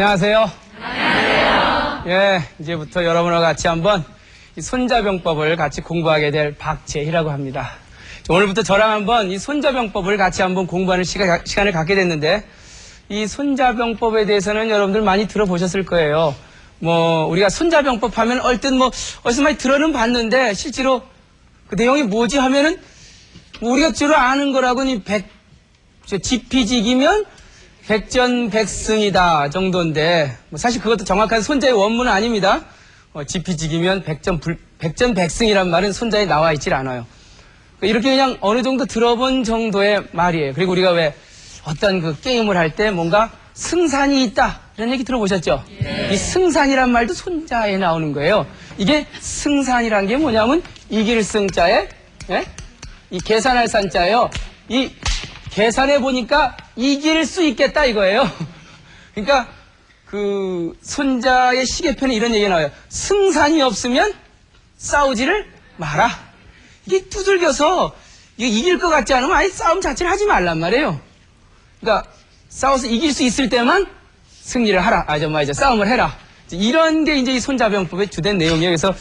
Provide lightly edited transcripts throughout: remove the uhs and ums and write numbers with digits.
안녕하세요. 안녕하세요. 예, 이제부터 여러분과 같이 한번 이 손자병법을 같이 공부하게 될 박재희라고 합니다. 오늘부터 저랑 한번 이 손자병법을 같이 한번 공부하는 시간을 갖게 됐는데, 이 손자병법에 대해서는 여러분들 많이 들어보셨을 거예요. 우리가 손자병법 하면 얼뜻 어디서 많이 들어는 봤는데, 실제로 그 내용이 뭐지 하면은, 우리가 주로 아는 거라고는 지피지기면 백전백승이다 정도인데, 사실 그것도 정확한 손자의 원문은 아닙니다. 지피지기면 백전백승이란 말은 손자에 나와 있질 않아요. 이렇게 그냥 어느 정도 들어본 정도의 말이에요. 그리고 우리가 왜 어떤 그 게임을 할 때 뭔가 승산이 있다 이런 얘기 들어보셨죠? 이 승산이란 말도 손자에 나오는 거예요. 이게 승산이란 게 뭐냐면 이길 승자에 이 계산할 산자예요. 이 계산해 보니까 이길 수 있겠다 이거예요. 그러니까 그 손자의 시계편에 이런 얘기가 나와요. 승산이 없으면 싸우지를 마라. 이게 두들겨서 이게 이길 것 같지 않으면 아예 싸움 자체를 하지 말란 말이에요. 그러니까 싸워서 이길 수 있을 때만 승리를 하라. 싸움을 해라. 이런 게 이제 이 손자병법의 주된 내용이에요. 그래서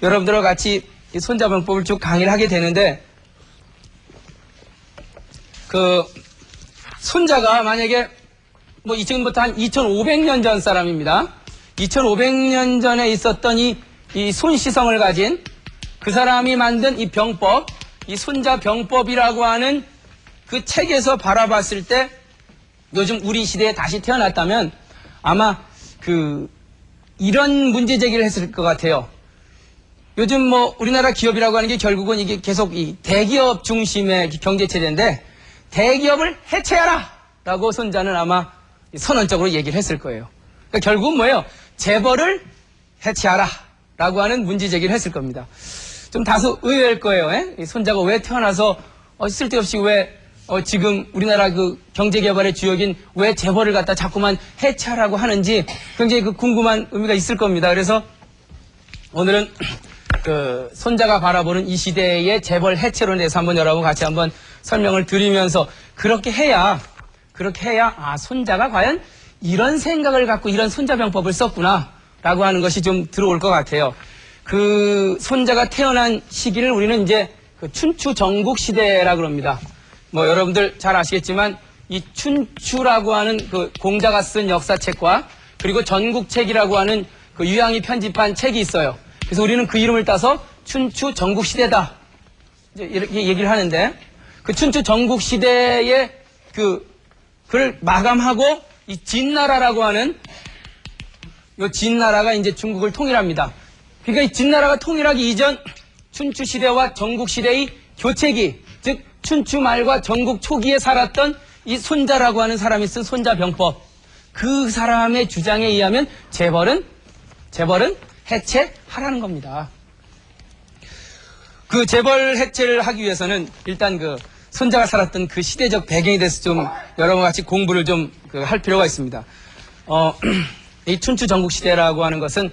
여러분들과 같이 이 손자병법을 쭉 강의를 하게 되는데, 그 손자가 만약에 지금부터 한 2500년 전 사람입니다. 2500년 전에 있었던 이 손시성을 가진 그 사람이 만든 이 병법, 이 손자병법이라고 하는 그 책에서 바라봤을 때 요즘 우리 시대에 다시 태어났다면 아마 이런 문제 제기를 했을 것 같아요. 요즘 우리나라 기업이라고 하는 게 결국은 이게 계속 이 대기업 중심의 경제체제인데, 대기업을 해체하라! 라고 손자는 아마 선언적으로 얘기를 했을 거예요. 그러니까 결국은 뭐예요? 재벌을 해체하라! 라고 하는 문제 제기를 했을 겁니다. 좀 다소 의외일 거예요. 이 손자가 왜 태어나서 쓸데없이 왜 지금 우리나라 그 경제개발의 주역인 왜 재벌을 갖다 자꾸만 해체하라고 하는지 굉장히 궁금한 의미가 있을 겁니다. 그래서 오늘은 그 손자가 바라보는 이 시대의 재벌 해체론에 대해서 한번 여러분 같이 한번 설명을 드리면서, 그렇게 해야 손자가 과연 이런 생각을 갖고 이런 손자병법을 썼구나 라고 하는 것이 좀 들어올 것 같아요. 그 손자가 태어난 시기를 우리는 이제 그 춘추 전국 시대라고 그럽니다. 여러분들 잘 아시겠지만 이 춘추라고 하는 그 공자가 쓴 역사책과 그리고 전국책이라고 하는 그 유양이 편집한 책이 있어요. 그래서 우리는 그 이름을 따서 춘추 전국 시대다 이렇게 얘기를 하는데, 그 춘추 전국 시대의 그걸 마감하고 이 진나라라고 하는 이 진나라가 이제 중국을 통일합니다. 그러니까 이 진나라가 통일하기 이전 춘추 시대와 전국 시대의 교체기, 즉 춘추 말과 전국 초기에 살았던 이 손자라고 하는 사람이 쓴 손자병법, 그 사람의 주장에 의하면 재벌은 해체하라는 겁니다. 그 재벌 해체를 하기 위해서는 일단 그 손자가 살았던 그 시대적 배경에 대해서 좀 여러분과 같이 공부를 좀 할 필요가 있습니다. 이 춘추 전국 시대라고 하는 것은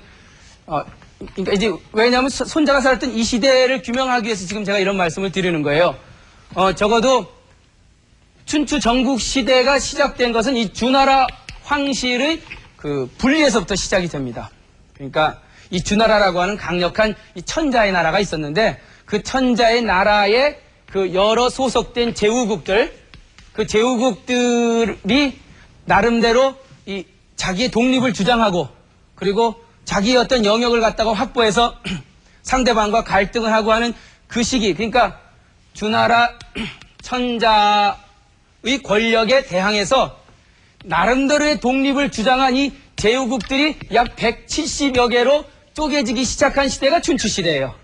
그러니까 이제 왜냐하면 손자가 살았던 이 시대를 규명하기 위해서 지금 제가 이런 말씀을 드리는 거예요. 적어도 춘추 전국 시대가 시작된 것은 이 주나라 황실의 그 분리에서부터 시작이 됩니다. 그러니까 이 주나라라고 하는 강력한 이 천자의 나라가 있었는데, 그 천자의 나라에 그 여러 소속된 제후국들, 그 제후국들이 나름대로 이 자기의 독립을 주장하고, 그리고 자기의 어떤 영역을 갖다가 확보해서 상대방과 갈등을 하고 하는 그 시기, 그러니까 주나라 천자의 권력에 대항해서 나름대로의 독립을 주장한 이 제후국들이 약 170여 개로 쪼개지기 시작한 시대가 춘추시대예요.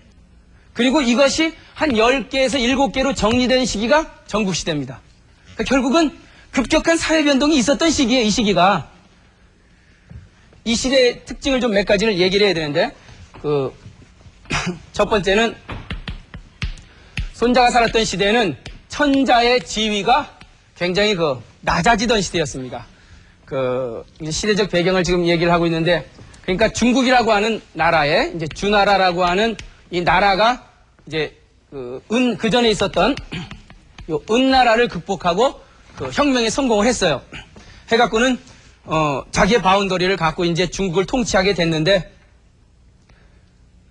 그리고 이것이 한 10개에서 7개로 정리된 시기가 전국시대입니다. 그러니까 결국은 급격한 사회변동이 있었던 시기예요, 이 시기가. 이 시대의 특징을 좀 몇 가지를 얘기를 해야 되는데, 첫 번째는 손자가 살았던 시대는 천자의 지위가 굉장히 낮아지던 시대였습니다. 이제 시대적 배경을 지금 얘기를 하고 있는데, 그러니까 중국이라고 하는 나라에 이제 주나라라고 하는 이 나라가 이제 그 전에 있었던 요 은나라를 극복하고 그 혁명에 성공을 했어요. 해갖고는 자기의 바운더리를 갖고 이제 중국을 통치하게 됐는데,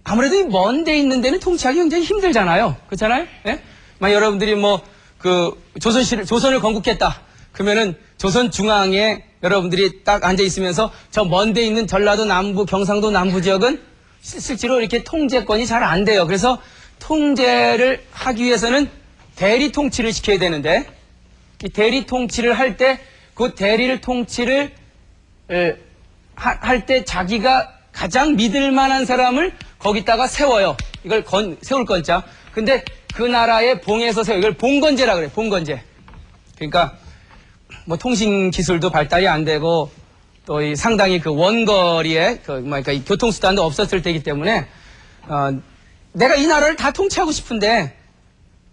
아무래도 이 먼 데 있는 데는 통치하기 굉장히 힘들잖아요. 그렇잖아요? 예? 막 여러분들이 조선을 건국했다. 그러면은 조선 중앙에 여러분들이 딱 앉아 있으면서 저 먼 데 있는 전라도 남부, 경상도 남부 지역은 실제로 이렇게 통제권이 잘 안 돼요. 그래서 통제를 하기 위해서는 대리 통치를 시켜야 되는데, 이 대리 통치를 할 때 그 대리를 통치를 할 때 자기가 가장 믿을 만한 사람을 거기다가 세워요. 이걸 세울 건자. 근데 그 나라의 봉에서 이걸 봉건제라 그래. 봉건제. 그러니까 뭐 통신 기술도 발달이 안 되고 또 이 상당히 그 원거리에 그러니까 이 교통수단도 없었을 때이기 때문에 내가 이 나라를 다 통치하고 싶은데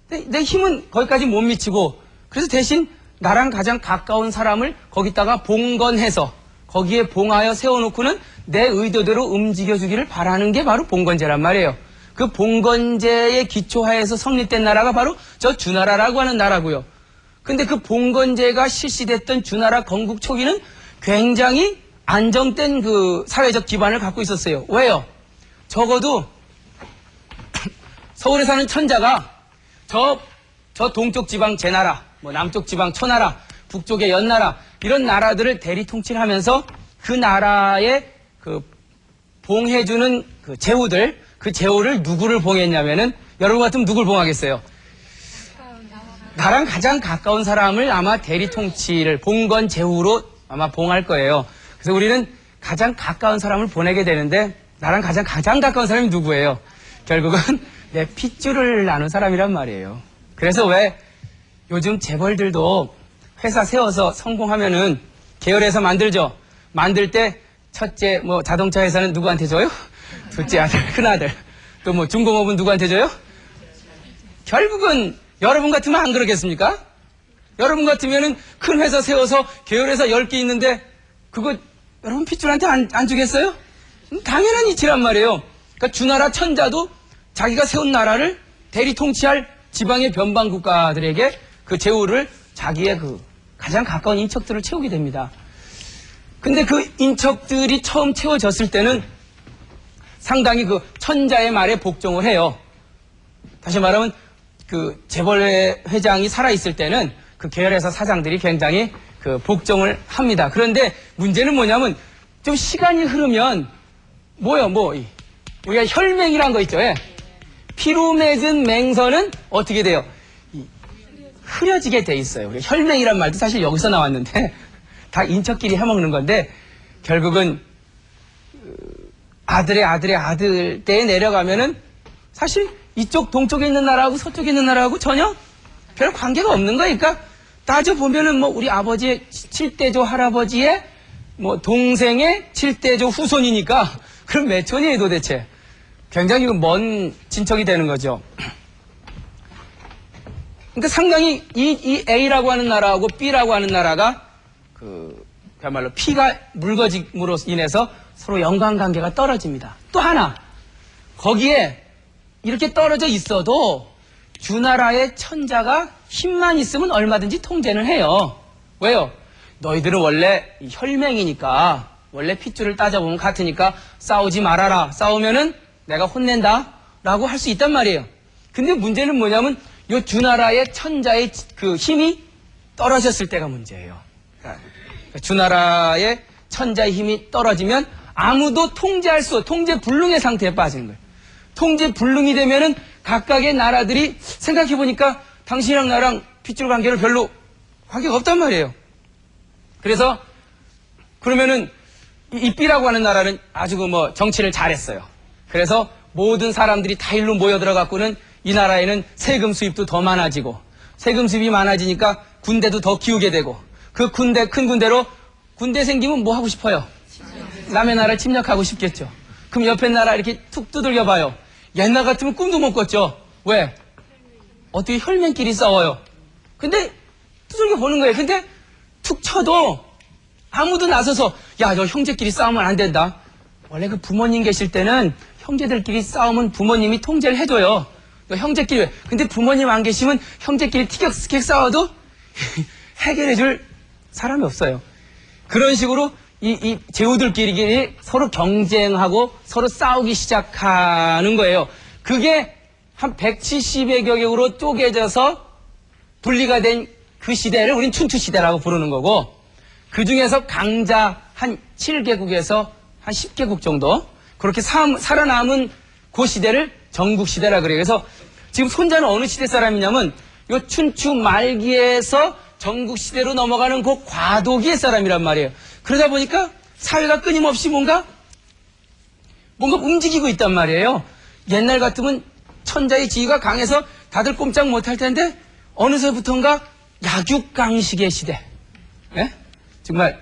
내 힘은 거기까지 못 미치고, 그래서 대신 나랑 가장 가까운 사람을 거기다가 봉건해서 거기에 봉하여 세워놓고는 내 의도대로 움직여주기를 바라는 게 바로 봉건제란 말이에요. 그 봉건제의 기초하에서 성립된 나라가 바로 저 주나라라고 하는 나라고요. 근데 그 봉건제가 실시됐던 주나라 건국 초기는 굉장히 안정된 그 사회적 기반을 갖고 있었어요. 왜요? 적어도 서울에 사는 천자가 저 동쪽 지방 제나라, 뭐 남쪽 지방 초나라, 북쪽의 연나라, 이런 나라들을 대리 통치를 하면서 그 나라에 그 봉해주는 그 제후들, 그 제후를 누구를 봉했냐면은, 여러분 같으면 누굴 봉하겠어요? 나랑 가장 가까운 사람을 아마 대리 통치를 봉건 제후로 아마 봉할 거예요. 그래서 우리는 가장 가까운 사람을 보내게 되는데, 나랑 가장 가까운 사람이 누구예요? 결국은 내 핏줄을 나눈 사람이란 말이에요. 그래서 왜 요즘 재벌들도 회사 세워서 성공하면은 계열해서 만들죠. 만들 때 첫째 뭐 자동차 회사는 누구한테 줘요? 둘째 아들, 큰아들. 또 뭐 중공업은 누구한테 줘요? 결국은 여러분 같으면 안 그러겠습니까? 여러분 같으면은 큰 회사 세워서 계열회사 10개 있는데 그거 여러분 핏줄한테 안 주겠어요? 당연한 이치란 말이에요. 그러니까 주나라 천자도 자기가 세운 나라를 대리 통치할 지방의 변방 국가들에게 그 제후를 자기의 그 가장 가까운 인척들을 채우게 됩니다. 근데 그 인척들이 처음 채워졌을 때는 상당히 그 천자의 말에 복종을 해요. 다시 말하면 그 재벌 회장이 살아있을 때는 그 계열회사 사장들이 굉장히 그 복종을 합니다. 그런데 문제는 뭐냐면 좀 시간이 흐르면 우리가 혈맹이란 거 있죠. 예. 피로 맺은 맹선은 어떻게 돼요? 흐려지게 돼 있어요. 혈맹이란 말도 사실 여기서 나왔는데 다 인척끼리 해먹는 건데, 결국은 아들의 아들 때에 내려가면은 사실 이쪽 동쪽에 있는 나라하고 서쪽에 있는 나라하고 전혀 별 관계가 없는 거니까, 따져보면은 뭐 우리 아버지의 7대조 할아버지의 뭐 동생의 7대조 후손이니까 그럼 몇 촌이에요 도대체? 굉장히 먼 친척이 되는 거죠. 그러니까 상당히 이 A라고 하는 나라하고 B라고 하는 나라가 그야말로 피가 묽어짐으로 인해서 서로 연관관계가 떨어집니다. 또 하나, 거기에 이렇게 떨어져 있어도 주나라의 천자가 힘만 있으면 얼마든지 통제는 해요. 왜요? 너희들은 원래 혈맹이니까, 원래 핏줄을 따져보면 같으니까 싸우지 말아라. 싸우면은 내가 혼낸다 라고 할 수 있단 말이에요. 근데 문제는 뭐냐면 이 주나라의 천자의 그 힘이 떨어졌을 때가 문제예요. 그러니까 주나라의 천자의 힘이 떨어지면 아무도 통제 불능의 상태에 빠지는 거예요. 통제 불능이 되면은 각각의 나라들이 생각해보니까 당신이랑 나랑 핏줄 관계를 별로 관계가 없단 말이에요. 그래서 그러면은 이 B라고 하는 나라는 아주 정치를 잘했어요. 그래서 모든 사람들이 다 일로 모여들어갖고는 이 나라에는 세금 수입도 더 많아지고, 세금 수입이 많아지니까 군대도 더 키우게 되고, 그 큰 군대로 군대 생기면 뭐 하고 싶어요? 남의 나라를 침략하고 싶겠죠. 그럼 옆에 나라 이렇게 툭 두들겨봐요. 옛날 같으면 꿈도 못 꿨죠. 왜? 어떻게 혈맹끼리 싸워요. 근데 두들겨보는 거예요. 근데 툭 쳐도 아무도 나서서 야, 저 형제끼리 싸우면 안 된다. 원래 그 부모님 계실 때는 형제들끼리 싸우면 부모님이 통제를 해줘요. 너 형제끼리 왜? 근데 부모님 안 계시면 형제끼리 티격스격 싸워도 해결해줄 사람이 없어요. 그런 식으로 이 제후들끼리 서로 경쟁하고 서로 싸우기 시작하는 거예요. 그게 한 170여 개국으로 쪼개져서 분리가 된 그 시대를 우린 춘추시대라고 부르는 거고, 그 중에서 강자 한 7개국에서 한 10개국 정도 그렇게 살아남은 그 시대를 전국시대라 그래요. 그래서 지금 손자는 어느 시대 사람이냐면 이 춘추 말기에서 전국시대로 넘어가는 그 과도기의 사람이란 말이에요. 그러다 보니까 사회가 끊임없이 뭔가 움직이고 있단 말이에요. 옛날 같으면 천자의 지위가 강해서 다들 꼼짝 못할 텐데 어느새부턴가 약육강식의 시대. 예? 정말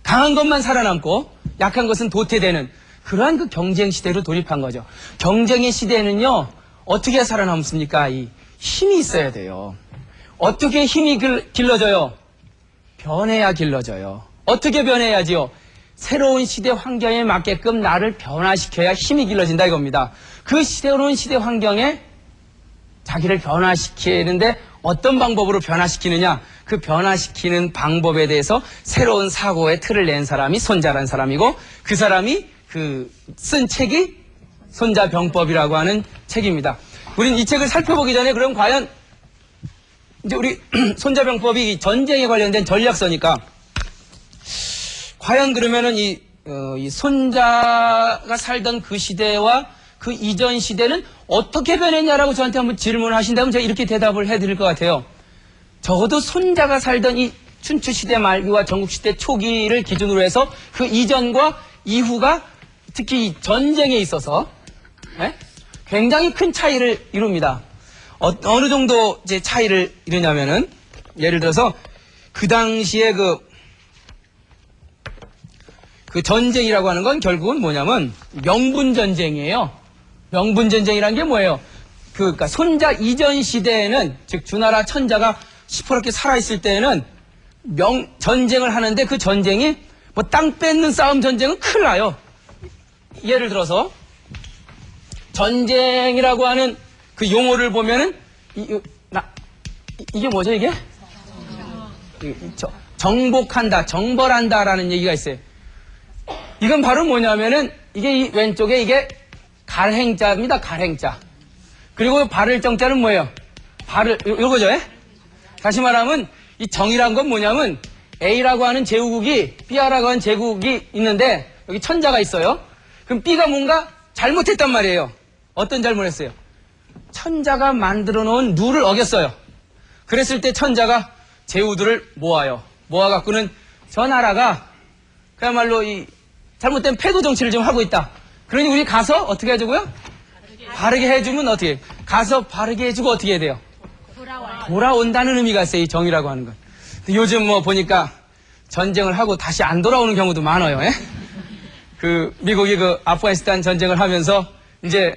강한 것만 살아남고 약한 것은 도태되는 그러한 그 경쟁 시대로 돌입한 거죠. 경쟁의 시대는요, 어떻게 살아남습니까? 이 힘이 있어야 돼요. 어떻게 힘이 길러져요? 변해야 길러져요. 어떻게 변해야지요? 새로운 시대 환경에 맞게끔 나를 변화시켜야 힘이 길러진다 이겁니다. 그 새로운 시대 환경에 자기를 변화시키는데 어떤 방법으로 변화시키느냐? 그 변화시키는 방법에 대해서 새로운 사고의 틀을 낸 사람이 손자란 사람이고, 그 사람이 쓴 책이 손자병법이라고 하는 책입니다. 우린 이 책을 살펴보기 전에 그럼 과연 이제 우리 손자병법이 전쟁에 관련된 전략서니까 과연 그러면은 이 손자가 살던 그 시대와 그 이전 시대는 어떻게 변했냐라고 저한테 한번 질문을 하신다면 제가 이렇게 대답을 해드릴 것 같아요. 적어도 손자가 살던 이 춘추시대 말기와 전국시대 초기를 기준으로 해서 그 이전과 이후가 특히 이 전쟁에 있어서 굉장히 큰 차이를 이룹니다. 어느 정도 이제 차이를 이루냐면은 예를 들어서 그 당시에 그 전쟁이라고 하는 건 결국은 뭐냐면 명분전쟁이에요. 명분전쟁이라는 게 뭐예요? 그러니까 손자 이전 시대에는, 즉 주나라 천자가 시퍼렇게 살아있을 때에는 전쟁을 하는데 그 전쟁이 뭐 땅 뺏는 싸움 전쟁은 큰일 나요. 예를 들어서 전쟁이라고 하는 그 용어를 보면은 이게 뭐죠 이게? 정복한다, 정벌한다라는 얘기가 있어요. 이건 바로 뭐냐면은 이게 이 왼쪽에 이게 갈행자입니다. 갈행자. 그리고 바를 정자는 뭐예요? 요거죠. 다시 말하면 이 정이란 건 뭐냐면 A라고 하는 제후국이 B라고 하는 제국이 있는데 여기 천자가 있어요. 그럼 B가 뭔가 잘못했단 말이에요. 어떤 잘못했어요? 천자가 만들어 놓은 룰을 어겼어요. 그랬을 때 천자가 제후들을 모아갖고는 저 나라가 그야말로 이 잘못된 패도 정치를 좀 하고 있다. 그러니 우리 가서 어떻게 해주고요? 바르게 해주면 어떻게 해요? 가서 바르게 해주고 어떻게 해야 돼요? 돌아온다는 의미가 있어요. 이 정이라고 하는 건. 요즘 뭐 보니까 전쟁을 하고 다시 안 돌아오는 경우도 많아요. 미국이 아프가니스탄 전쟁을 하면서 이제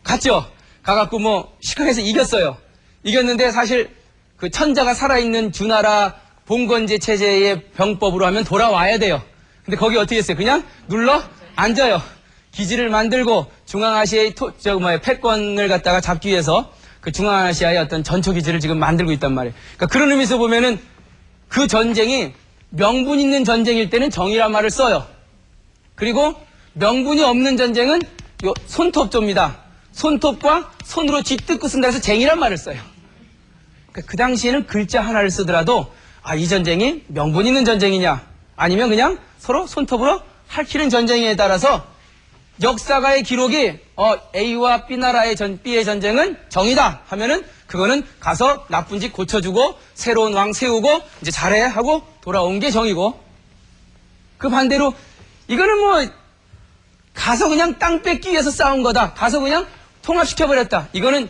갔죠. 가갖고 뭐 시강에서 이겼어요. 이겼는데 사실 그 천자가 살아있는 주나라 봉건제 체제의 병법으로 하면 돌아와야 돼요. 근데 거기 어떻게 했어요? 그냥 눌러 앉아요. 기지를 만들고 중앙아시아의 패권을 갖다가 잡기 위해서 그 중앙아시아의 어떤 전초기지를 지금 만들고 있단 말이에요. 그러니까 그런 의미에서 보면은 그 전쟁이 명분 있는 전쟁일 때는 정이란 말을 써요. 그리고 명분이 없는 전쟁은 손톱조입니다. 손톱과 손으로 쥐뜯고 쓴다 해서 쟁이란 말을 써요. 그러니까 그 당시에는 글자 하나를 쓰더라도 이 전쟁이 명분 있는 전쟁이냐 아니면 그냥 서로 손톱으로 핥히는 전쟁에 따라서 역사가의 기록이 A와 B의 전쟁은 정이다 하면은 그거는 가서 나쁜 짓 고쳐주고 새로운 왕 세우고 이제 잘해 하고 돌아온 게 정이고, 그 반대로 이거는 뭐 가서 그냥 땅 뺏기 위해서 싸운 거다, 가서 그냥 통합시켜버렸다, 이거는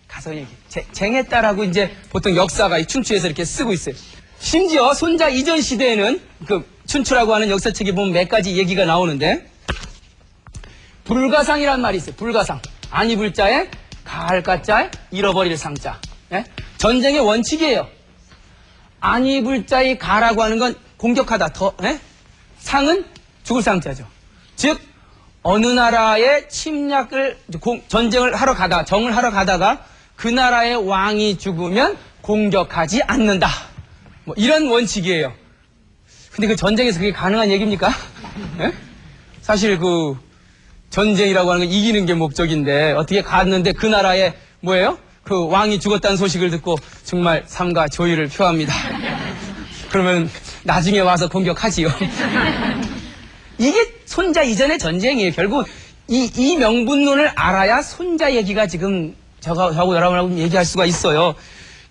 가서 그냥 쟁했다라고 이제 보통 역사가 이 춘추에서 이렇게 쓰고 있어요. 심지어 손자 이전 시대에는 그 춘추라고 하는 역사책에 보면 몇 가지 얘기가 나오는데, 불가상이란 말이 있어요. 불가상. 아니 불자에 가할 가자에 잃어버릴 상자. 전쟁의 원칙이에요. 아니 불자의 가라고 하는 건 공격하다. 상은 죽을 상자죠. 즉 어느 나라의 침략을 전쟁을 하러 가다, 정을 하러 가다가 그 나라의 왕이 죽으면 공격하지 않는다. 뭐 이런 원칙이에요. 근데 그 전쟁에서 그게 가능한 얘기입니까? 예? 사실 그 전쟁이라고 하는 건 이기는 게 목적인데 어떻게 갔는데 그 나라에 뭐예요? 그 왕이 죽었다는 소식을 듣고 정말 삼가 조의를 표합니다. 그러면 나중에 와서 공격하지요. 이게 손자 이전의 전쟁이에요. 결국 이 명분론을 알아야 손자 얘기가 지금 저하고 여러분하고 얘기할 수가 있어요.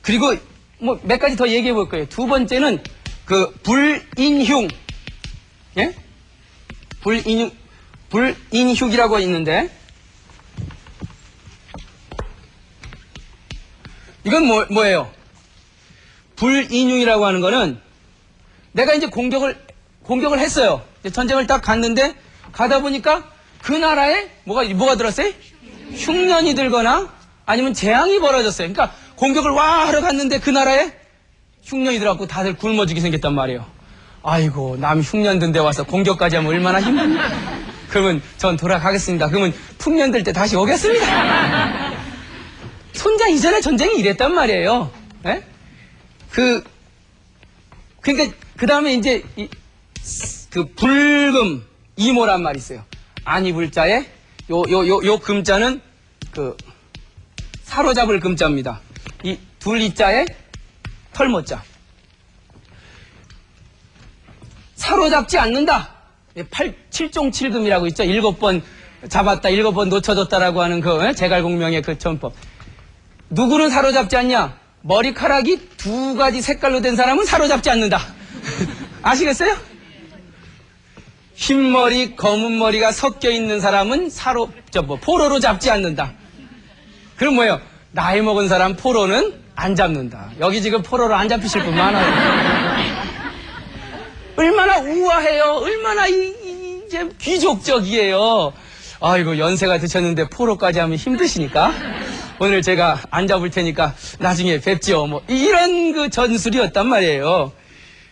그리고 뭐 몇 가지 더 얘기해 볼 거예요. 두 번째는 그 불인흉, 예? 불인흉이라고 있는데 이건 뭐예요? 불인흉이라고 하는 거는 내가 이제 공격을 했어요. 전쟁을 딱 갔는데 가다 보니까 그 나라에 뭐가 들었어요? 흉년이 들거나 아니면 재앙이 벌어졌어요. 그러니까 공격을 하러 갔는데 그 나라에 흉년이 들어갖고 다들 굶어 죽게 생겼단 말이에요. 아이고, 남 흉년 든 데 와서 공격까지 하면 얼마나 힘들까. 그러면 전 돌아가겠습니다. 그러면 풍년 들 때 다시 오겠습니다. 손자 이전의 전쟁이 이랬단 말이에요. 예? 그러니까 그 다음에 이제 그 불금 이모란 말이 있어요. 아니 불자에 요 금자는 그 사로잡을 금자입니다. 이 둘이자에 털모자. 사로잡지 않는다. 7종 7금이라고 있죠. 7번 잡았다, 7번 놓쳐줬다라고 하는 그 제갈공명의 그 전법. 누구는 사로잡지 않냐? 머리카락이 두 가지 색깔로 된 사람은 사로잡지 않는다. 아시겠어요? 흰머리, 검은 머리가 섞여 있는 사람은 포로로 잡지 않는다. 그럼 뭐예요? 나이 먹은 사람 포로는 안 잡는다. 여기 지금 포로로 안 잡히실 분 많아요. 얼마나 우아해요. 얼마나 이제 귀족적이에요. 아이고, 연세가 드셨는데 포로까지 하면 힘드시니까 오늘 제가 안 잡을 테니까 나중에 뵙지요. 뭐 이런 그 전술이었단 말이에요.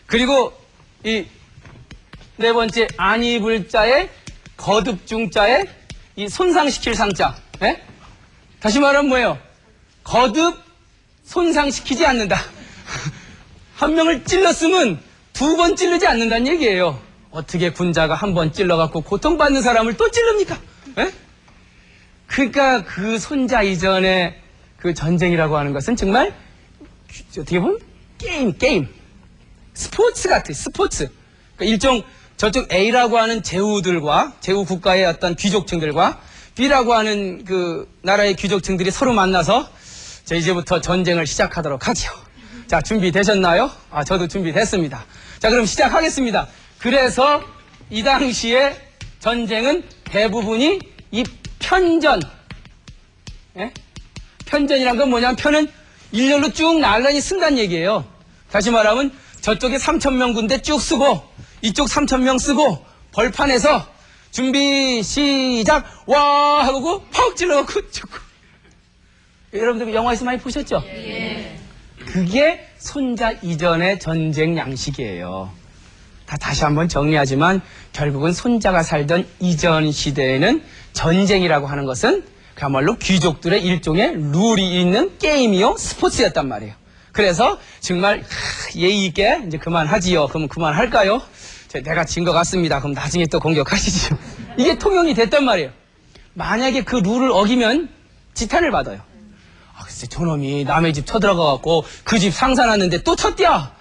그리고 이 네 번째 안이불자에 거듭중자에 이 손상시킬 상자. 예? 다시 말하면 뭐예요? 거듭 손상시키지 않는다. 한 명을 찔렀으면 두 번 찌르지 않는다는 얘기예요. 어떻게 군자가 한 번 찔러갖고 고통받는 사람을 또 찌릅니까? 예? 그러니까 그 손자 이전의 그 전쟁이라고 하는 것은 정말 어떻게 보면 게임 스포츠 같아요. 스포츠. 그러니까 일종 저쪽 A라고 하는 제후 국가의 어떤 귀족층들과 B라고 하는 그 나라의 귀족층들이 서로 만나서 자, 이제부터 전쟁을 시작하도록 하죠. 자, 준비되셨나요? 저도 준비됐습니다. 자, 그럼 시작하겠습니다. 그래서 이 당시에 전쟁은 대부분이 이 편전. 예? 편전이란 건 뭐냐면 편은 일렬로 쭉 나란히 쓴다는 얘기예요. 다시 말하면 저쪽에 3,000명 군대 쭉 쓰고 이쪽 3,000명 쓰고 벌판에서 준비 시작 와 하고 팍 찔러갖고 죽고. 여러분들 영화에서 많이 보셨죠? 예. 그게 손자 이전의 전쟁 양식이에요. 다시 한번 정리하지만 결국은 손자가 살던 이전 시대에는 전쟁이라고 하는 것은 그야말로 귀족들의 일종의 룰이 있는 게임이요 스포츠였단 말이에요. 그래서 정말 예의 있게 이제 그만하지요. 그럼 그만할까요? 내가 진 것 같습니다. 그럼 나중에 또 공격하시죠. 이게 통용이 됐단 말이에요. 만약에 그 룰을 어기면 지탄을 받아요. 글쎄 저놈이 남의 집 쳐들어가갖고 그 집 상산하는데 또 쳤디야.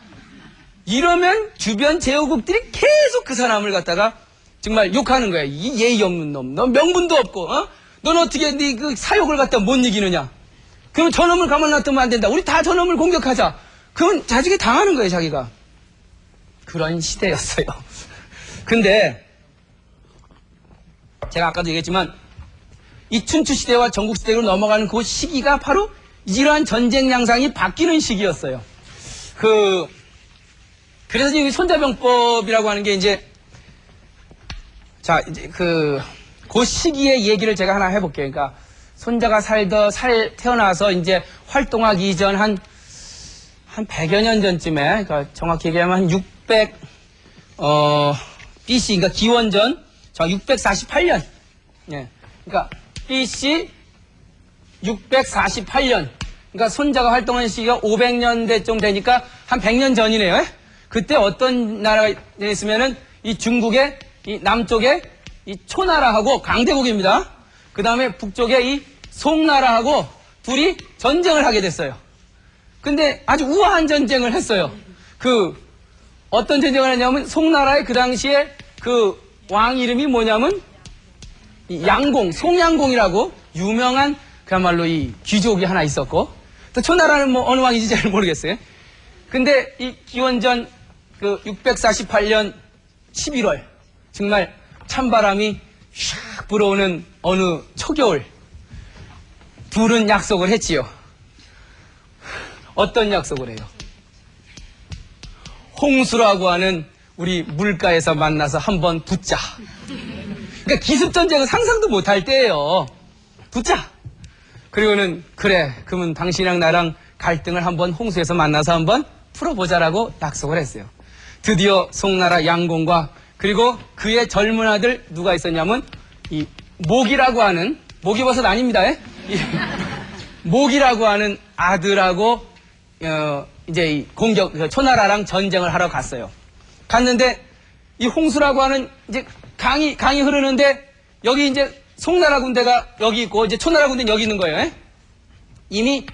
이러면 주변 제후국들이 계속 그 사람을 갖다가 정말 욕하는 거야. 이 예의 없는 놈. 너 명분도 없고, 넌 어떻게 네 그 사욕을 갖다 못 이기느냐. 그럼 저놈을 가만 놔두면 안 된다. 우리 다 저놈을 공격하자. 그건 자식이 당하는 거예요, 자기가. 그런 시대였어요. 근데 제가 아까도 얘기했지만 이 춘추 시대와 전국 시대로 넘어가는 그 시기가 바로 이러한 전쟁 양상이 바뀌는 시기였어요. 그래서 이 손자병법이라고 하는 게 이제 그 시기의 얘기를 제가 하나 해볼게요. 그러니까 손자가 태어나서 이제 활동하기 전 한 100여 년 전쯤에, 그러니까 정확히 얘기하면 한 BC, 그러니까 기원전, 648년. 예. 그러니까 BC 648년. 그러니까 손자가 활동한 시기가 500년대쯤 되니까 한 100년 전이네요. 그때 어떤 나라가 있으면은 이 중국의 이 남쪽에 이 초나라하고 강대국입니다. 그 다음에 북쪽에 이 송나라하고 둘이 전쟁을 하게 됐어요. 근데 아주 우아한 전쟁을 했어요. 어떤 전쟁을 했냐면 송나라의 그 당시에 그 왕 이름이 뭐냐면 이 양공, 송양공이라고 유명한 그야말로 이 귀족이 하나 있었고, 또 초나라는 뭐 어느 왕인지 잘 모르겠어요. 근데 이 기원전 648년 11월 정말 찬바람이 샥 불어오는 어느 초겨울, 둘은 약속을 했지요. 어떤 약속을 해요? 홍수라고 하는 우리 물가에서 만나서 한번 붙자. 그러니까 기습전쟁은 상상도 못할 때예요. 붙자. 그리고는 그래, 그러면 당신이랑 나랑 갈등을 한번 홍수에서 만나서 한번 풀어보자라고 약속을 했어요. 드디어 송나라 양공과 그리고 그의 젊은 아들 누가 있었냐면 이 목이라고 하는, 목이버섯 아닙니다. 이 목이라고 하는 아들하고 이제 이 초나라랑 전쟁을 하러 갔어요. 갔는데 이 홍수라고 하는 이제 강이 흐르는데 여기 이제 송나라 군대가 여기 있고 이제 초나라 군대는 여기 있는 거예요. 이미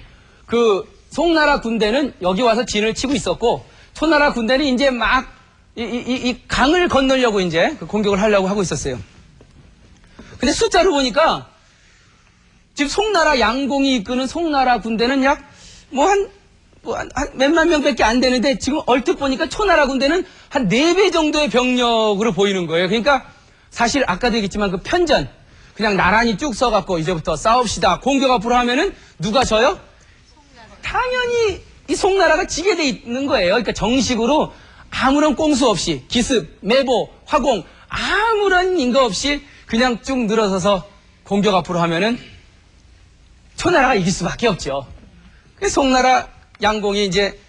그 송나라 군대는 여기 와서 진을 치고 있었고 초나라 군대는 이제 막 이 강을 건너려고 이제 공격을 하려고 하고 있었어요. 근데 숫자로 보니까 지금 송나라 양공이 이끄는 송나라 군대는 약 한 몇만 명밖에 안 되는데 지금 얼핏 보니까 초나라 군대는 한 4배 정도의 병력으로 보이는 거예요. 그러니까 사실 아까도 얘기했지만 그 편전, 그냥 나란히 쭉 써갖고 이제부터 싸웁시다, 공격 앞으로 하면은 누가 져요? 당연히 이 송나라가 지게 돼 있는 거예요. 그러니까 정식으로 아무런 꼼수 없이 기습, 매보, 화공 아무런 인거 없이 그냥 쭉 늘어서서 공격 앞으로 하면은 초나라가 이길 수밖에 없죠. 그래서 송나라 양공이 이제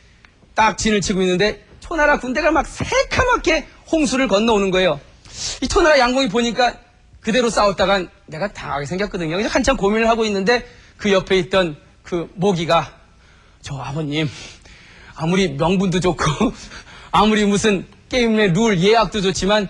딱 진을 치고 있는데 초나라 군대가 막 새카맣게 홍수를 건너오는 거예요. 이 초나라 양공이 보니까 그대로 싸웠다간 내가 당하게 생겼거든요. 그래서 한참 고민을 하고 있는데 그 옆에 있던 그 모기가 저 아버님 아무리 명분도 좋고 아무리 무슨 게임의 룰 예약도 좋지만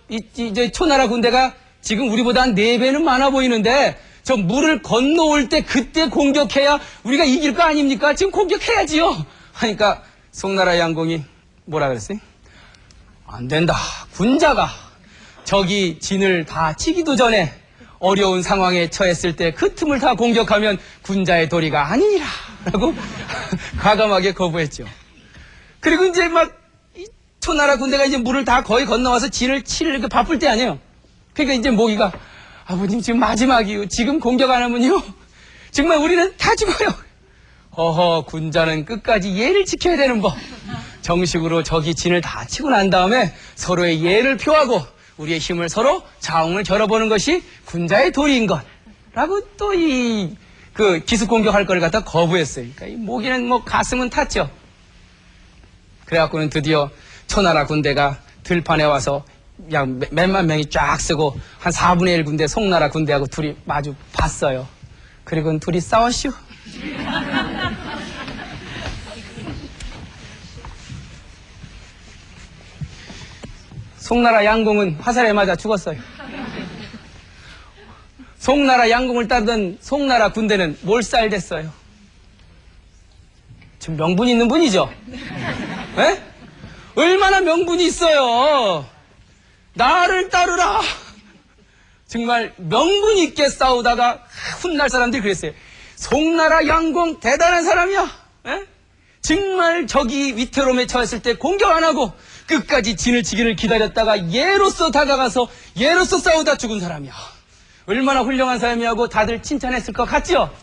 이제 초나라 군대가 지금 우리보다 한 4배는 많아 보이는데 저 물을 건너올 때 그때 공격해야 우리가 이길 거 아닙니까? 지금 공격해야지요. 하니까 송나라 양공이 뭐라 그랬어요? 안 된다. 군자가 적이 진을 다 치기도 전에 어려운 상황에 처했을 때 그 틈을 다 공격하면 군자의 도리가 아니니라 라고 과감하게 거부했죠. 그리고 이제 막 초나라 군대가 이제 물을 다 거의 건너와서 진을 치려고 바쁠 때 아니에요. 그러니까 이제 모기가 아버님 지금 마지막이요. 지금 공격 안 하면요 정말 우리는 다 죽어요. 허허, 군자는 끝까지 예를 지켜야 되는 법. 정식으로 적이 진을 다 치고 난 다음에 서로의 예를 표하고 우리의 힘을 서로 자웅을 겨뤄보는 것이 군자의 도리인 것. 라고 또 기습 공격할 걸 갖다 거부했어요. 그러니까 이 모기는 뭐 가슴은 탔죠. 그래갖고는 드디어 초나라 군대가 들판에 와서 약 몇만 명이 쫙 쓰고 한 4분의 1 군대 송나라 군대하고 둘이 마주 봤어요. 그리고는 둘이 싸웠슈. 송나라 양공은 화살에 맞아 죽었어요. 송나라 양공을 따르던 송나라 군대는 몰살됐어요. 지금 명분이 있는 분이죠? 네? 얼마나 명분이 있어요. 나를 따르라. 정말 명분 있게 싸우다가 훗날 사람들이 그랬어요. 송나라 양공 대단한 사람이야. 에? 정말 적이 위태로움에 처했을 때 공격 안 하고 끝까지 진을 치기를 기다렸다가 예로서 다가가서 예로서 싸우다 죽은 사람이야. 얼마나 훌륭한 사람이라고 다들 칭찬했을 것 같죠?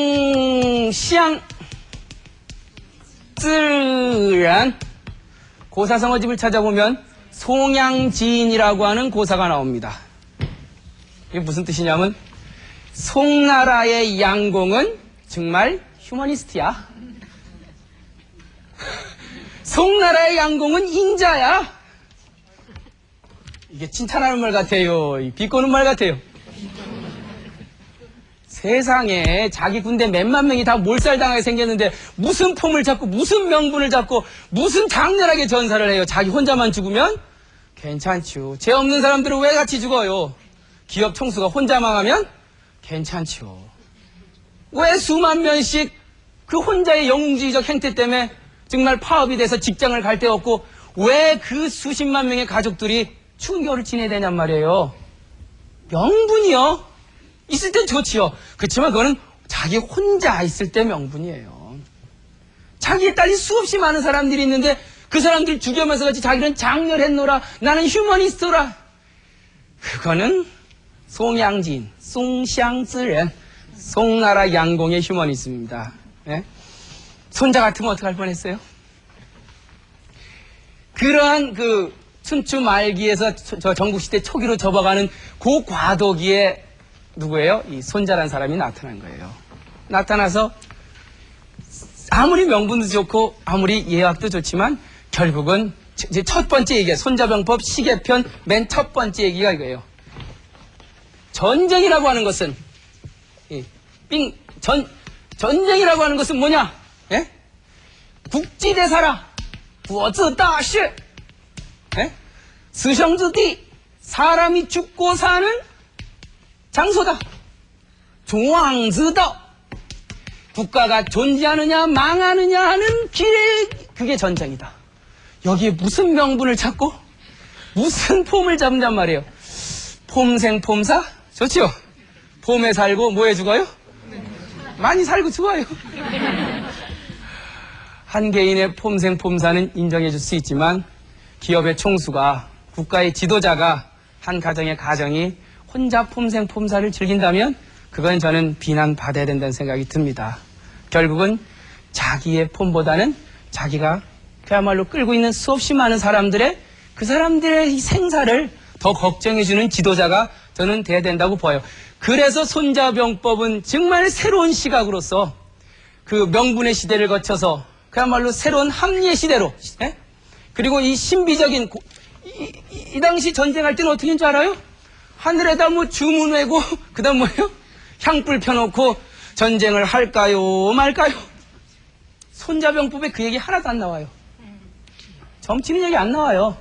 숭시양 쯔란 고사성어집을 찾아보면 송양지인이라고 하는 고사가 나옵니다. 이게 무슨 뜻이냐면 송나라의 양공은 정말 휴머니스트야. 송나라의 양공은 인자야. 이게 칭찬하는 말 같아요. 비꼬는 말 같아요. 세상에 자기 군대 몇만 명이 다 몰살당하게 생겼는데 무슨 폼을 잡고 무슨 명분을 잡고 무슨 장렬하게 전사를 해요. 자기 혼자만 죽으면 괜찮죠. 죄 없는 사람들은 왜 같이 죽어요? 기업 총수가 혼자 망하면 괜찮죠. 왜 수만 명씩 그 혼자의 영웅주의적 행태 때문에 정말 파업이 돼서 직장을 갈 데 없고 왜 그 수십만 명의 가족들이 추운 겨울을 지내야 되냔 말이에요. 명분이요? 있을 땐 좋지요. 그렇지만 그거는 자기 혼자 있을 때 명분이에요. 자기에 딸린 수없이 많은 사람들이 있는데 그 사람들 죽여면서 같이 자기는 장렬했노라, 나는 휴머니스트라. 그거는 송양진, 송샹즈렌, 송나라 양공의 휴머니즘입니다. 예? 손자 같으면 어떡할 뻔했어요? 그러한 그 춘추 말기에서 저 전국시대 초기로 접어가는 그 과도기에 누구예요? 이 손자란 사람이 나타난 거예요. 나타나서 아무리 명분도 좋고 아무리 예학도 좋지만 결국은 이제 첫 번째 얘기야. 손자병법 시계편 맨 첫 번째 얘기가 이거예요. 전쟁이라고 하는 것은 전쟁이라고 하는 것은 뭐냐? 예? 국지대사라, 国字大事, 예? 스성之地, 사람이 죽고 사는 장소다. 중앙지도, 국가가 존재하느냐 망하느냐 하는 길에 그게 전쟁이다. 여기에 무슨 명분을 찾고 무슨 폼을 잡는단 말이에요. 폼생폼사? 좋지요. 폼에 살고 뭐에 죽어요? 많이 살고 죽어요. 한 개인의 폼생폼사는 인정해 줄 수 있지만 기업의 총수가, 국가의 지도자가, 한 가정의 가정이 혼자 폼생폼사를 즐긴다면 그건 저는 비난받아야 된다는 생각이 듭니다. 결국은 자기의 폼보다는 자기가 그야말로 끌고 있는 수없이 많은 사람들의 그 사람들의 생사를 더 걱정해주는 지도자가 저는 돼야 된다고 봐요. 그래서 손자병법은 정말 새로운 시각으로서 그 명분의 시대를 거쳐서 그야말로 새로운 합리의 시대로, 예? 그리고 이 신비적인 이 당시 전쟁할 때는 어떻게 했는지 알아요? 하늘에다 뭐 주문 외고 그 다음 뭐예요? 향불 펴놓고 전쟁을 할까요 말까요? 손자병법에 그 얘기 하나도 안 나와요. 정치는 얘기 안 나와요.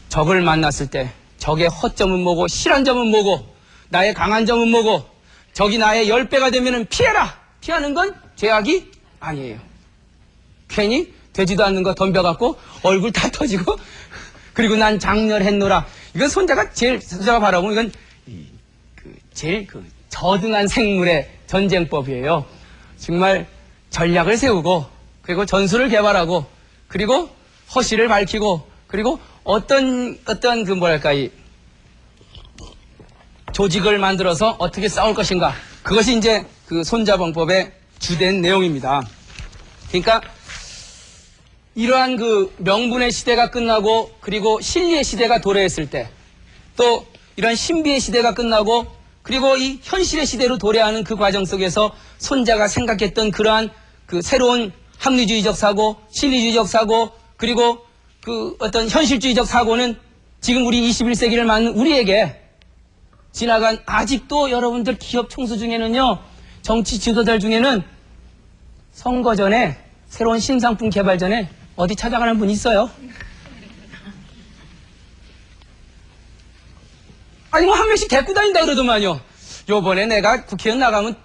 적을 만났을 때 적의 허점은 뭐고 실한 점은 뭐고 나의 강한 점은 뭐고 적이 나의 10배가 되면 피해라. 피하는 건 죄악이 아니에요. 괜히 되지도 않는 거 덤벼갖고 얼굴 다 터지고 그리고 난 장렬했노라. 이건 손자가 바라보면 이건 제일 저등한 생물의 전쟁법이에요. 정말 전략을 세우고 그리고 전술을 개발하고 그리고 허실을 밝히고 그리고 어떤 그 뭐랄까 이 조직을 만들어서 어떻게 싸울 것인가. 그것이 이제 그 손자병법의 주된 내용입니다. 그러니까 이러한 그 명분의 시대가 끝나고 그리고 실리의 시대가 도래했을 때 또 이런 신비의 시대가 끝나고 그리고 이 현실의 시대로 도래하는 그 과정 속에서 손자가 생각했던 그러한 그 새로운 합리주의적 사고, 실리주의적 사고 그리고 그 어떤 현실주의적 사고는 지금 우리 21세기를 맞는 우리에게 지나간 아직도 여러분들 기업 총수 중에는요, 정치 지도자들 중에는 선거 전에 새로운 신상품 개발 전에 어디 찾아가는 분 있어요? 아니 뭐 한 명씩 데리고 다닌다 그러더만요. 요번에 내가 국회의원 나가면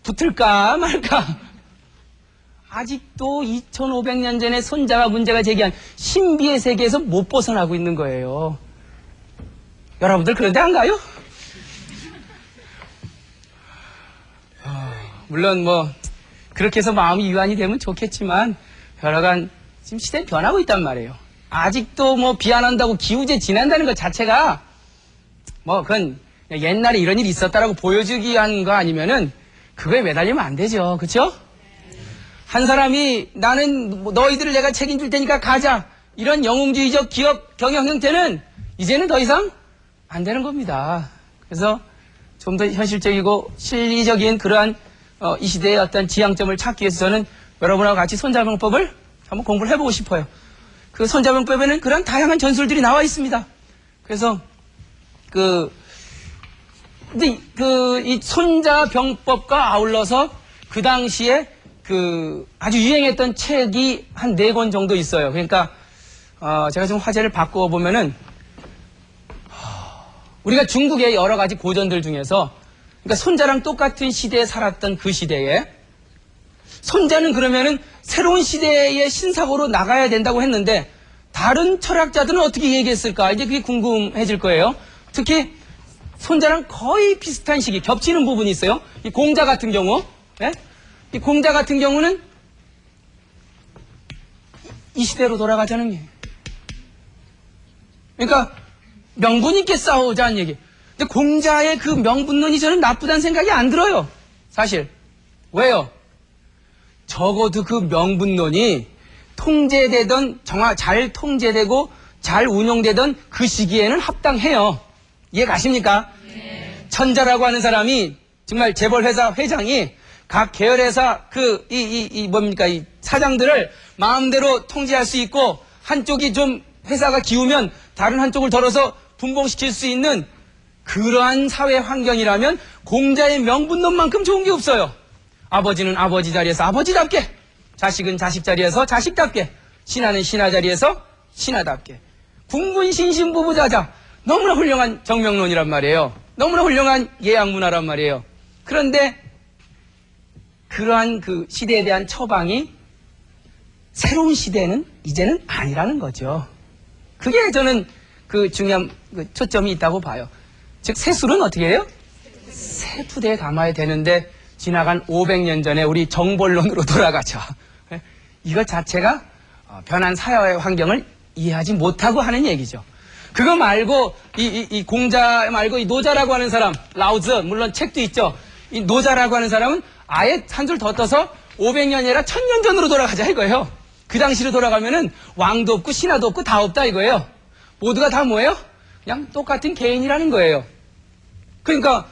붙을까 말까. 아직도 2500년 전에 손자가 문제가 제기한 신비의 세계에서 못 벗어나고 있는 거예요. 여러분들 그런데 안 가요? 물론 뭐 그렇게 해서 마음이 유한이 되면 좋겠지만 여러간 지금 시대는 변하고 있단 말이에요. 아직도 뭐 비난한다고 기우제 지낸다는 것 자체가 뭐 그건 옛날에 이런 일이 있었다라고 보여주기 위한 거 아니면은 그거에 매달리면 안 되죠. 그렇죠? 한 사람이 나는 너희들을 내가 책임질 테니까 가자. 이런 영웅주의적 기업 경영 형태는 이제는 더 이상 안 되는 겁니다. 그래서 좀 더 현실적이고 실리적인 그러한 이 시대의 어떤 지향점을 찾기 위해서 저는 여러분하고 같이 손자병법을 한번 공부를 해보고 싶어요. 그 손자병법에는 그런 다양한 전술들이 나와 있습니다. 그래서 근데 이 손자병법과 아울러서 그 당시에 아주 유행했던 책이 한 4권 정도 있어요. 그러니까, 제가 좀 화제를 바꿔보면은, 우리가 중국의 여러 가지 고전들 중에서, 그러니까 손자랑 똑같은 시대에 살았던 그 시대에, 손자는 그러면은 새로운 시대의 신사고로 나가야 된다고 했는데, 다른 철학자들은 어떻게 얘기했을까? 이제 그게 궁금해질 거예요. 특히, 손자랑 거의 비슷한 시기, 겹치는 부분이 있어요. 이 공자 같은 경우, 예? 이 공자 같은 경우는 이 시대로 돌아가자는 얘기. 그러니까 명분 있게 싸우자는 얘기. 근데 공자의 그 명분론이 저는 나쁘다는 생각이 안 들어요. 사실. 왜요? 적어도 그 명분론이 통제되던, 잘 통제되고 잘 운용되던 그 시기에는 합당해요. 이해 가십니까? 네. 천자라고 하는 사람이 정말 재벌회사 회장이 각 계열회사 이 사장들을 마음대로 통제할 수 있고 한쪽이 좀 회사가 기우면 다른 한쪽을 덜어서 분봉시킬 수 있는 그러한 사회 환경이라면 공자의 명분론만큼 좋은 게 없어요. 아버지는 아버지 자리에서 아버지답게, 자식은 자식 자리에서 자식답게, 신하는 신하 자리에서 신하답게. 군군신신부부자자. 너무나 훌륭한 정명론이란 말이에요. 너무나 훌륭한 예양문화란 말이에요. 그런데 그러한 그 시대에 대한 처방이 새로운 시대는 이제는 아니라는 거죠. 그게 저는 그 중요한 초점이 있다고 봐요. 즉, 세술은 어떻게 해요? 새 부대에 감아야 되는데 지나간 500년 전에 우리 정벌론으로 돌아가죠. 이것 자체가 변한 사회 환경을 이해하지 못하고 하는 얘기죠. 그거 말고 이 공자 말고 이 노자라고 하는 사람, 라오즈, 물론 책도 있죠. 이 노자라고 하는 사람은 아예 한 줄 더 떠서 500년이 아니라 1000년 전으로 돌아가자 이거예요. 그 당시로 돌아가면은 왕도 없고 신하도 없고 다 없다 이거예요. 모두가 다 뭐예요? 그냥 똑같은 개인이라는 거예요. 그러니까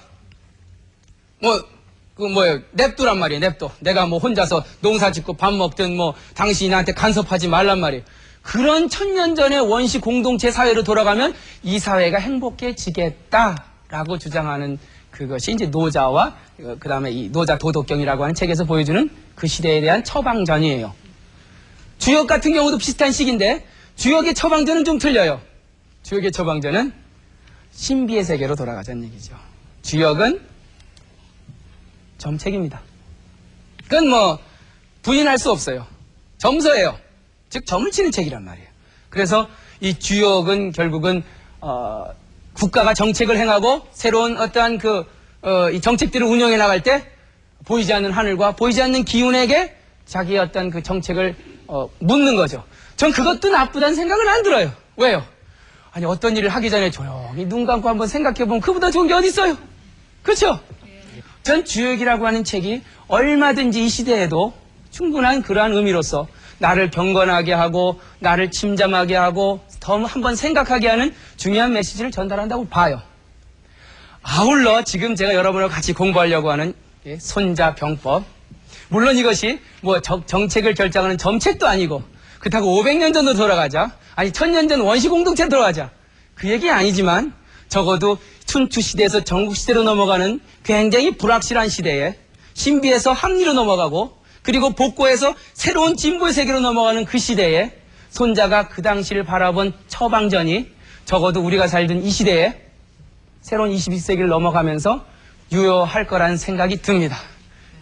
냅두란 말이에요. 냅둬. 내가 뭐 혼자서 농사 짓고 밥 먹든 뭐 당신이 나한테 간섭하지 말란 말이에요. 그런 1000년 전의 원시 공동체 사회로 돌아가면 이 사회가 행복해지겠다라고 주장하는 그것이 이제 노자와 그 다음에 이 노자 도덕경이라고 하는 책에서 보여주는 그 시대에 대한 처방전이에요. 주역 같은 경우도 비슷한 식인데 주역의 처방전은 좀 틀려요. 주역의 처방전은 신비의 세계로 돌아가자는 얘기죠. 주역은 점책입니다. 그건 뭐 부인할 수 없어요. 점서예요. 즉 점을 치는 책이란 말이에요. 그래서 이 주역은 결국은 국가가 정책을 행하고 새로운 어떠한 이 정책들을 운영해 나갈 때 보이지 않는 하늘과 보이지 않는 기운에게 자기의 어떤 그 정책을 묻는 거죠. 전 그것도 나쁘다는 생각은 안 들어요. 왜요? 아니 어떤 일을 하기 전에 조용히 눈 감고 한번 생각해보면 그보다 좋은 게 어디 있어요? 그렇죠? 전 주역이라고 하는 책이 얼마든지 이 시대에도 충분한 그러한 의미로서 나를 경건하게 하고 나를 침잠하게 하고 더 한번 생각하게 하는 중요한 메시지를 전달한다고 봐요. 아울러 지금 제가 여러분과 같이 공부하려고 하는 손자병법, 물론 이것이 뭐 정책을 결정하는 정책도 아니고 그렇다고 500년 전으로 돌아가자, 아니 1000년 전 원시 공동체로 돌아가자, 그 얘기 아니지만 적어도 춘추 시대에서 전국 시대로 넘어가는 굉장히 불확실한 시대에 신비에서 합리로 넘어가고 그리고 복고에서 새로운 진보의 세계로 넘어가는 그 시대에 손자가 그 당시를 바라본 처방전이 적어도 우리가 살던 이 시대에 새로운 21세기를 넘어가면서 유효할 거라는 생각이 듭니다.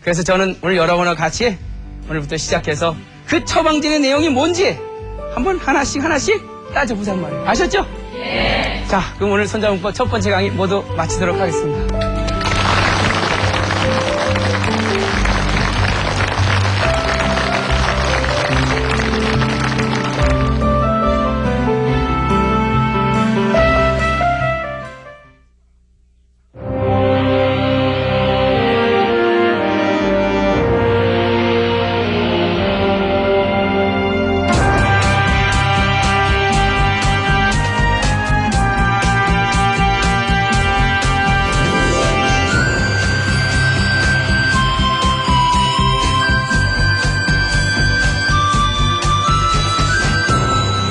그래서 저는 오늘 여러분과 같이 오늘부터 시작해서 그 처방전의 내용이 뭔지 한번 하나씩 따져보자는 말이에요. 아셨죠? 네. 자, 그럼 오늘 손자문법 첫 번째 강의 모두 마치도록 하겠습니다.